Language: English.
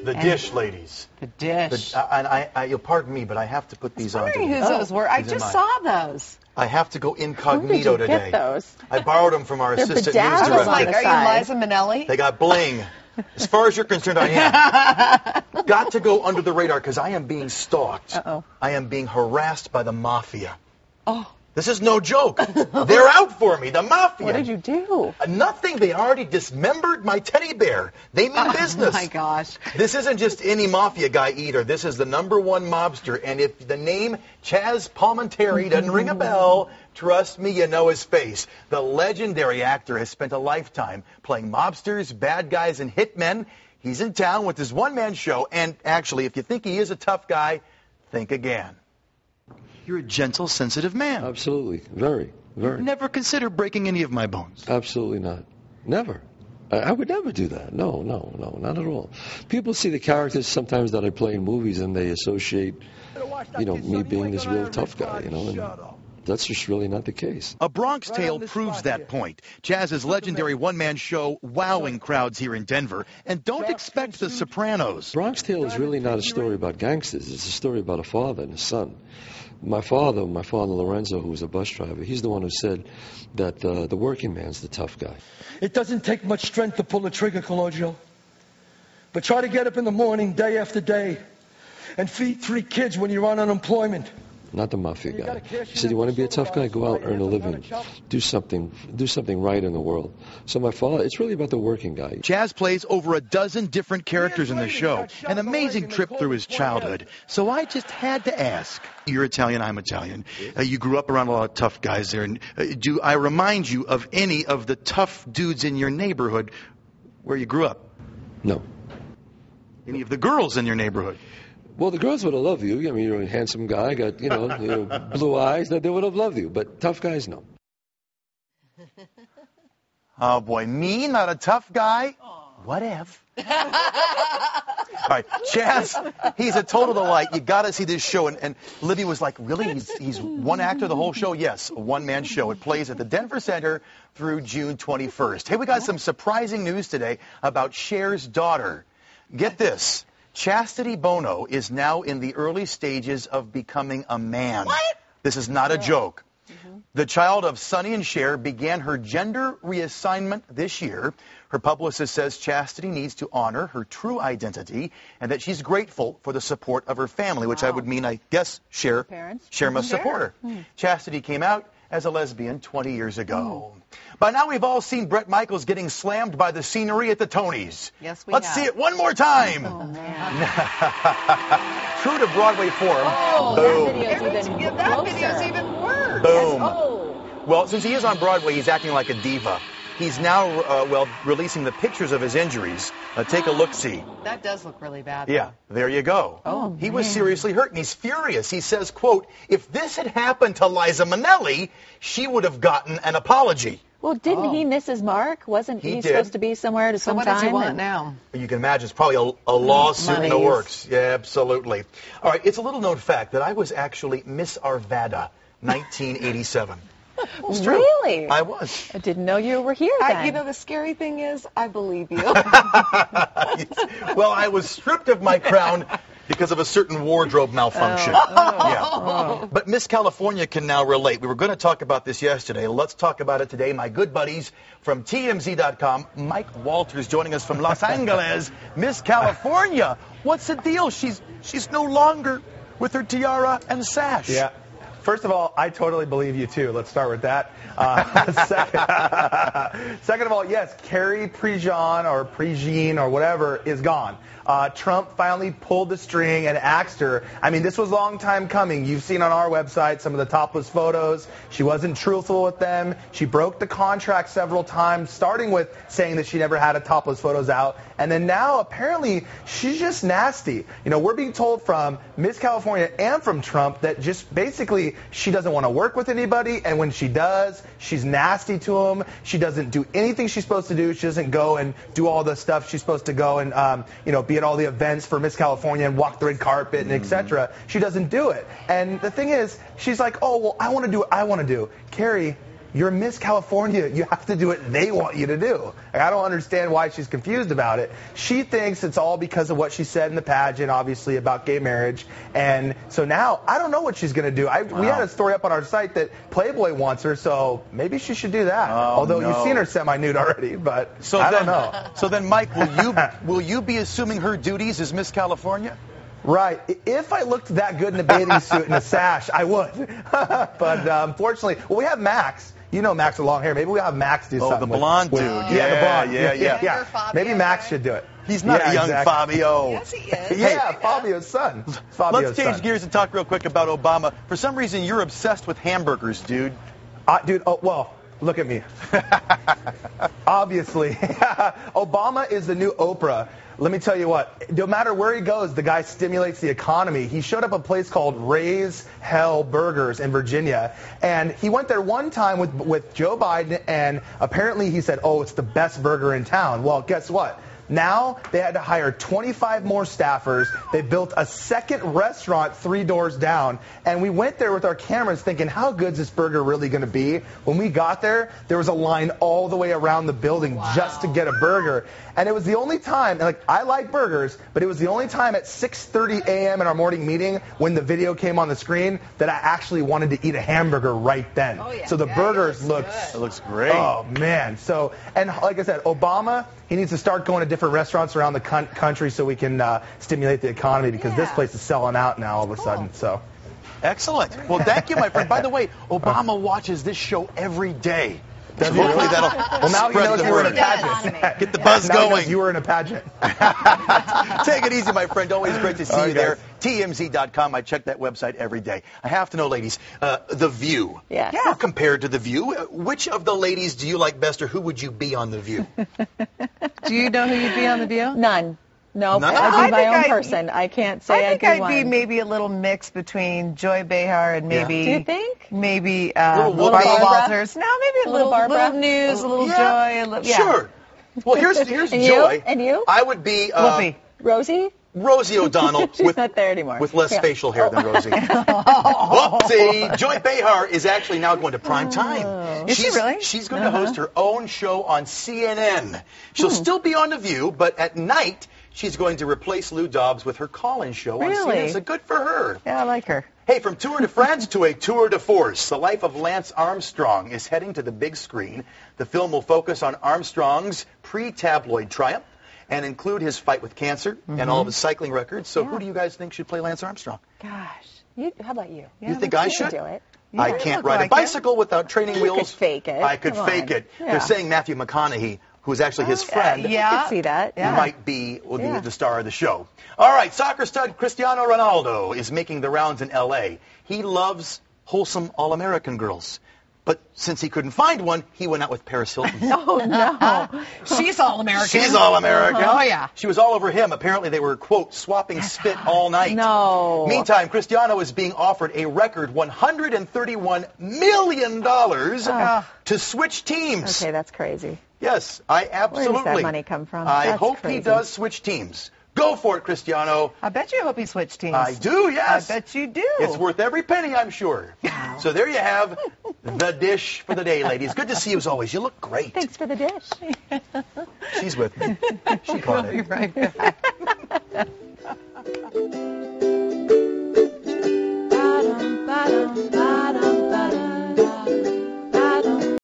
The dish, ladies. The dish. And you'll pardon me, but I have to put these on. I was wondering whose those were. I just saw those. I have to go incognito Where did you today. Get those? I borrowed them from our assistant news bedazzled director. on the Are you side. Liza Minnelli? They got bling. As far as you're concerned, I am. Got to go under the radar because I am being stalked. Uh-oh. I am being harassed by the mafia. Oh. This is no joke. They're out for me, the mafia. What did you do? Nothing. They already dismembered my teddy bear. They mean business. Oh, my gosh. This isn't just any mafia guy either. This is the #1 mobster. And if the name Chaz Palminteri doesn't ring a bell, trust me, you know his face. The legendary actor has spent a lifetime playing mobsters, bad guys, and hitmen. He's in town with his one-man show. And actually, if you think he is a tough guy, think again. You're a gentle, sensitive man. Absolutely. Very, very. Never consider breaking any of my bones. Absolutely not. Never. I would never do that. No, not at all. People see the characters sometimes that I play in movies and they associate, me being this real tough guy, and that's just really not the case. A Bronx Tale proves that point. Chaz's legendary one-man show wowing crowds here in Denver. And don't expect The Sopranos. Bronx Tale is really not a story about gangsters. It's a story about a father and a son. My father Lorenzo, who was a bus driver, he's the one who said that the working man's the tough guy. It doesn't take much strength to pull the trigger, Cologio. But try to get up in the morning, day after day, and feed 3 kids when you're on unemployment. Not the mafia guy. He said, you want to be a tough guy? Go out, earn a living, do something right in the world. So my father, it's really about the working guy. Chaz plays over a dozen different characters in the show. An amazing trip through his childhood. So I just had to ask. You're Italian, I'm Italian. You grew up around a lot of tough guys there. And, do I remind you of any of the tough dudes in your neighborhood where you grew up? No. Any of the girls in your neighborhood? Well, the girls would have loved you. I mean, you're a handsome guy, got, blue eyes. They would have loved you. But tough guys, no. Oh, boy. Me, not a tough guy? What if? All right, Chaz, he's a total delight. You got to see this show. And Libby was like, really? He's one actor the whole show? Yes, a one-man show. It plays at the Denver Center through June 21st. Hey, we got some surprising news today about Cher's daughter. Get this. Chastity Bono is now in the early stages of becoming a man. What? This is not a joke. The child of Sonny and Cher began her gender reassignment this year. Her publicist says Chastity needs to honor her true identity and that she's grateful for the support of her family, which I would mean, I guess, Cher must support her. Chastity came out as a lesbian 20 years ago. By now, we've all seen Bret Michaels getting slammed by the scenery at the Tonys. Yes, we Let's have. see it one more time. Oh, man. True to Broadway form. Oh, Boom. that video's even worse. Boom. Oh. Well, since he is on Broadway, he's acting like a diva. He's now, releasing the pictures of his injuries. Take a look-see. That does look really bad. Yeah, there you go. Oh, he was man. seriously hurt, and he's furious. He says, quote, if this had happened to Liza Minnelli, she would have gotten an apology. Well, didn't he miss his mark? Wasn't he did. supposed to be somewhere to So some what time? does he want now? You can imagine it's probably a lawsuit in the Monies. works. Yeah, absolutely. All right, it's a little-known fact that I was actually Miss Arvada, 1987. It's true. Really? I was. I didn't know you were here then. The scary thing is, I believe you. Well, I was stripped of my crown because of a certain wardrobe malfunction. Yeah. But Miss California can now relate. We were going to talk about this yesterday. Let's talk about it today. My good buddies from TMZ.com, Mike Walters joining us from Los Angeles. Miss California, what's the deal? She's no longer with her tiara and sash. Yeah. First of all, I totally believe you, too. Let's start with that. Second of all, yes, Carrie Prejean or Prejean or whatever is gone. Trump finally pulled the string and axed her. I mean, this was a long time coming. You've seen on our website some of the topless photos. She wasn't truthful with them. She broke the contract several times, starting with saying that she never had a topless photos out. And then now, apparently, she's just nasty. We're being told from Miss California and from Trump that just basically she doesn't want to work with anybody. And when she does, she's nasty to them. She doesn't do anything she's supposed to do. She doesn't go and do all the stuff she's supposed to go and, be at all the events for Miss California and walk the red carpet and etc. She doesn't do it. And the thing is, she's like, oh, well, I want to do what I want to do. Carrie, you're Miss California. You have to do what they want you to do. Like, I don't understand why she's confused about it. She thinks it's all because of what she said in the pageant, obviously, about gay marriage. And so now, I don't know what she's going to do. We had a story up on our site that Playboy wants her, so maybe she should do that. Although you've seen her semi-nude already, but I don't know. So then, Mike, will you be assuming her duties as Miss California? Right. If I looked that good in a bathing suit and a sash, I would. But unfortunately, well, we have Max. You know Max with long hair. Maybe we'll have Max do something. Oh, the blonde dude. Yeah, the blonde. Yeah. Maybe Max should do it. He's not a young Fabio. Yes, he is. Yeah, Fabio's son. Let's change gears and talk real quick about Obama. For some reason, you're obsessed with hamburgers, dude. Dude, well, look at me. Obviously. Obama is the new Oprah. Let me tell you what, no matter where he goes, the guy stimulates the economy. He showed up at a place called Raise Hell Burgers in Virginia, and he went there one time with Joe Biden, and apparently he said, oh, it's the best burger in town. Well, guess what? Now they had to hire 25 more staffers. They built a second restaurant 3 doors down. And we went there with our cameras thinking, how good is this burger really going to be? When we got there, there was a line all the way around the building just to get a burger. And it was the only time, like, I like burgers, but it was the only time at 6:30 a.m. in our morning meeting when the video came on the screen that I actually wanted to eat a hamburger right then. Oh, yeah. So the burgers look... It looks great. Oh, man. So, and like I said, Obama, he needs to start going to different restaurants around the country so we can stimulate the economy, because this place is selling out now all of a sudden. So, excellent. Well, thank you, my friend. By the way, Obama watches this show every day. Does he Hopefully really? that'll Well, now he spread knows the you were in a word. pageant. Get the buzz Now he knows going. you were in a pageant. Take it easy, my friend. Always great to see you there. guys. TMZ.com. I check that website every day. I have to know, ladies, The View. Yeah. Well, compared to The View, which of the ladies do you like best, or who would you be on The View? Do you know who you'd be on The View? None. No, None? I'd be my I own think person. I can't say I think I'd I'd be one. maybe a little mix between Joy Behar and maybe... Do you think? Maybe Little Barbara Barbara? Walters. No, maybe a Little Barbara? little news, a little Joy. A little, Sure. Well, here's And Joy. you? And you? I would be Whoopi. Rosie? Rosie O'Donnell She's not there anymore. with less Yeah. facial hair than Rosie. Whoopsie! Joy Behar is actually now going to prime time. Is she really? She's going to host her own show on CNN. She'll still be on The View, but at night she's going to replace Lou Dobbs with her call-in show on Really? CNN. So good for her. Yeah, I like her. Hey, from Tour de France to a tour de force, the life of Lance Armstrong is heading to the big screen. The film will focus on Armstrong's pre-tabloid triumph and include his fight with cancer and all of his cycling records. So who do you guys think should play Lance Armstrong? Gosh. How about you? You think I You should? do it. I you can't look ride a like bicycle without training wheels. could fake it. I could Come fake on. it. Yeah. They're saying Matthew McConaughey, who is actually his friend, I could see that. who Yeah. might be the star of the show. All right, soccer stud Cristiano Ronaldo is making the rounds in L.A. He loves wholesome all-American girls. But since he couldn't find one, he went out with Paris Hilton. Oh, no. She's all American. She's all-American. Oh, yeah. She was all over him. Apparently they were, quote, swapping spit all night. No. Meantime, Cristiano is being offered a record $131 million to switch teams. Okay, that's crazy. Yes, I absolutely. Where does that money come from? I That's hope crazy. he does switch teams. Go for it, Cristiano. I bet you hope he switched teams. I do, yes. I bet you do. It's worth every penny, I'm sure. So there you have the dish for the day, ladies. Good to see you as always. You look great. Thanks for the dish. She's with me. She caught We'll be it. right back. Ba-dum, ba-dum, ba-dum.